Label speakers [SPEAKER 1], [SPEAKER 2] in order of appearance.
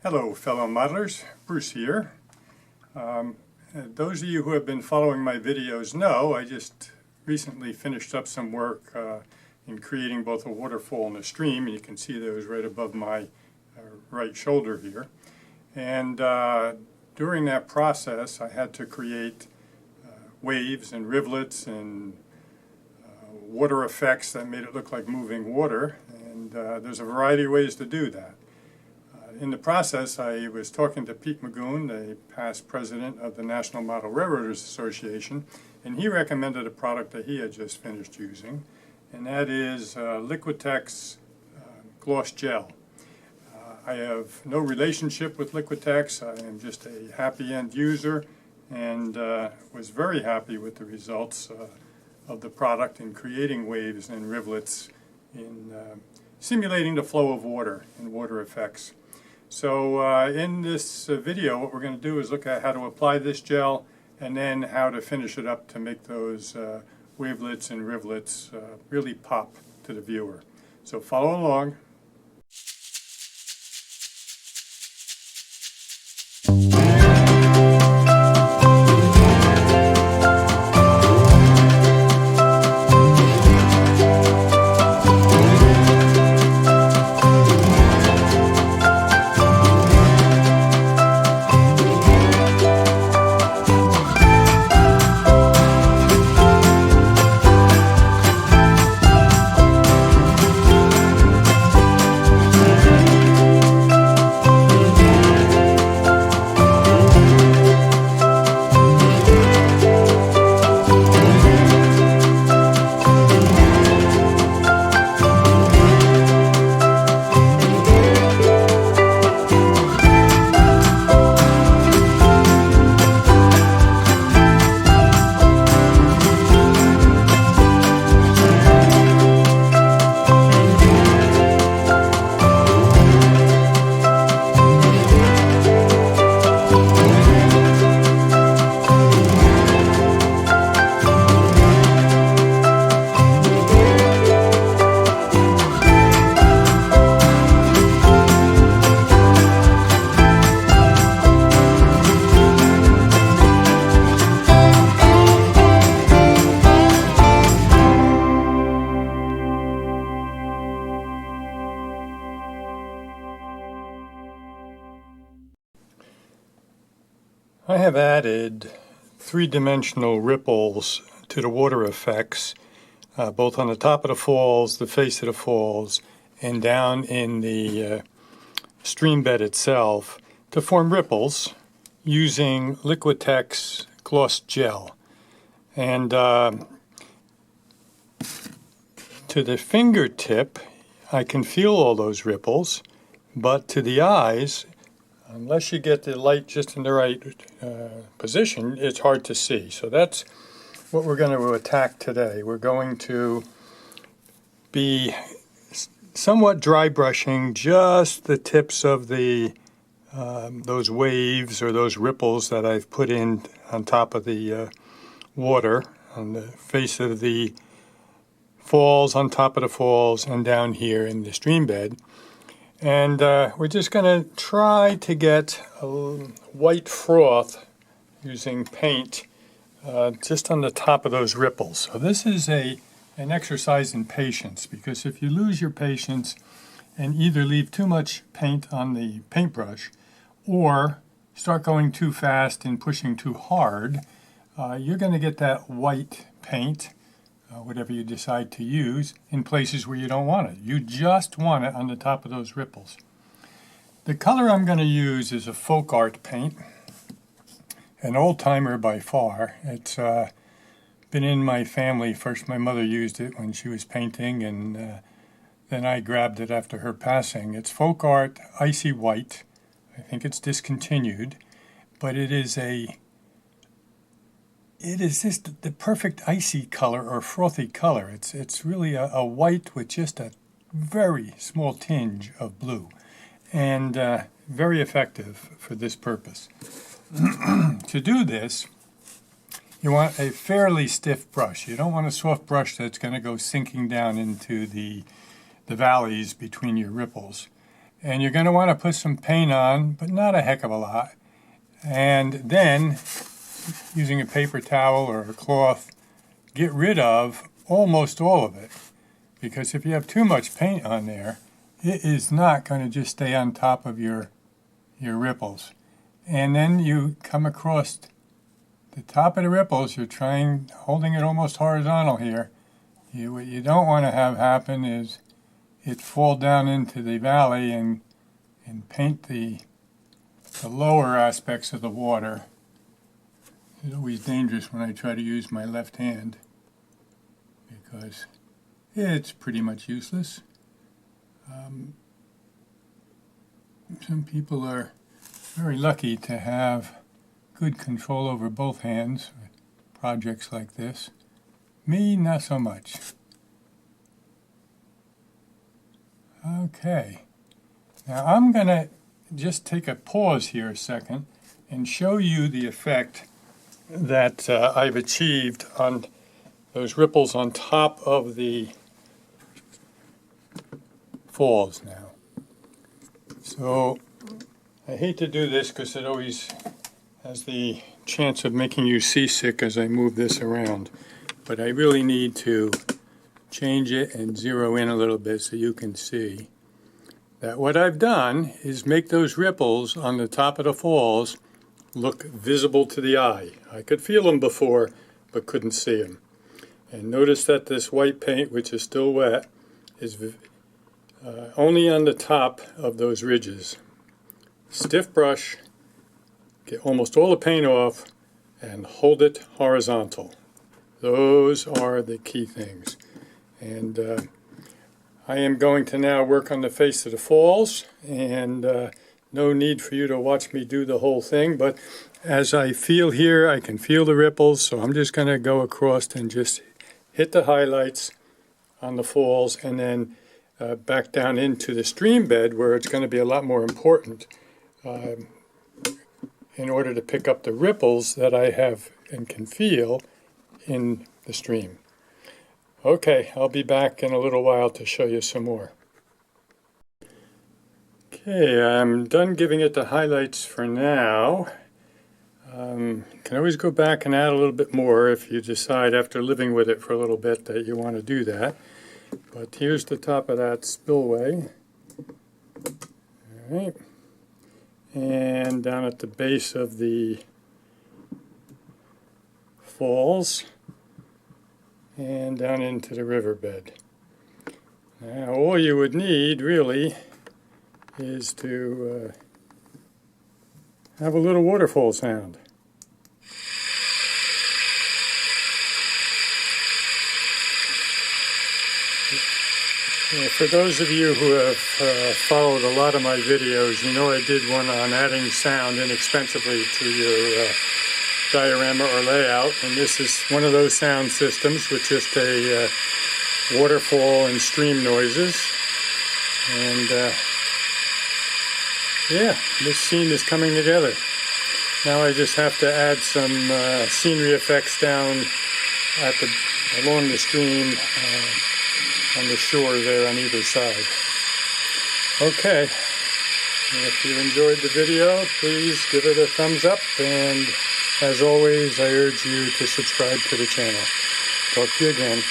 [SPEAKER 1] Hello fellow modelers, Bruce here. Those of you who have been following my videos know I just recently finished up some work in creating both a waterfall and a stream, and you can see those right above my right shoulder here. And during that process I had to create waves and rivulets and water effects that made it look like moving water, and there's a variety of ways to do that. In the process, I was talking to Pete Magoon, the past president of the National Model Railroaders Association, and he recommended a product that he had just finished using, and that is Liquitex Gloss Gel. I have no relationship with Liquitex. I am just a happy end user, and was very happy with the results of the product in creating waves and rivulets in simulating the flow of water and water effects. So in this video, what we're going to do is look at how to apply this gel and then how to finish it up to make those wavelets and rivulets really pop to the viewer. So follow along. I have added three-dimensional ripples to the water effects, both on the top of the falls, the face of the falls, and down in the stream bed itself to form ripples using Liquitex Gloss Gel. And to the fingertip, I can feel all those ripples, but to the eyes, unless you get the light just in the right position, it's hard to see. So that's what we're going to attack today. We're going to be somewhat dry brushing just the tips of the those waves or those ripples that I've put in on top of the water, on the face of the falls, on top of the falls, and down here in the stream bed. And we're just going to try to get a white froth using paint just on the top of those ripples. So this is an exercise in patience, because if you lose your patience and either leave too much paint on the paintbrush or start going too fast and pushing too hard, you're going to get that white paint, whatever you decide to use, in places where you don't want it. You just want it on the top of those ripples. The color I'm going to use is a folk art paint, an old-timer by far. It's been in my family. First my mother used it when she was painting, and then I grabbed it after her passing. It's folk art icy white. I think it's discontinued, but it is just the perfect icy color or frothy color. It's really a white with just a very small tinge of blue, and very effective for this purpose. To do this, you want a fairly stiff brush. You don't want a soft brush that's going to go sinking down into the valleys between your ripples. And you're going to want to put some paint on, but not a heck of a lot. And then, using a paper towel or a cloth, get rid of almost all of it. Because if you have too much paint on there, it is not going to just stay on top of your ripples. And then you come across the top of the ripples, you're holding it almost horizontal here. What you don't want to have happen is it fall down into the valley and paint the lower aspects of the water. It's always dangerous when I try to use my left hand because it's pretty much useless. Some people are very lucky to have good control over both hands with projects like this. Me, not so much. Okay. Now I'm going to just take a pause here a second and show you the effect that I've achieved on those ripples on top of the falls now. So I hate to do this because it always has the chance of making you seasick as I move this around. But I really need to change it and zero in a little bit so you can see that what I've done is make those ripples on the top of the falls look visible to the eye. I could feel them before, but couldn't see them. And notice that this white paint, which is still wet, is only on the top of those ridges. Stiff brush, get almost all the paint off, and hold it horizontal. Those are the key things. And I am going to now work on the face of the falls, and no need for you to watch me do the whole thing, but as I feel here, I can feel the ripples, so I'm just going to go across and just hit the highlights on the falls and then back down into the stream bed where it's going to be a lot more important in order to pick up the ripples that I have and can feel in the stream. Okay, I'll be back in a little while to show you some more. Okay, I'm done giving it the highlights for now. You can always go back and add a little bit more if you decide after living with it for a little bit that you want to do that. But here's the top of that spillway. All right. And down at the base of the falls and down into the riverbed. Now all you would need really is to have a little waterfall sound. For those of you who have followed a lot of my videos, you know I did one on adding sound inexpensively to your diorama or layout, and this is one of those sound systems with just a waterfall and stream noises. And yeah, this scene is coming together. Now I just have to add some scenery effects down along the stream on the shore there on either side. Okay, if you enjoyed the video, please give it a thumbs up, and as always, I urge you to subscribe to the channel. Talk to you again.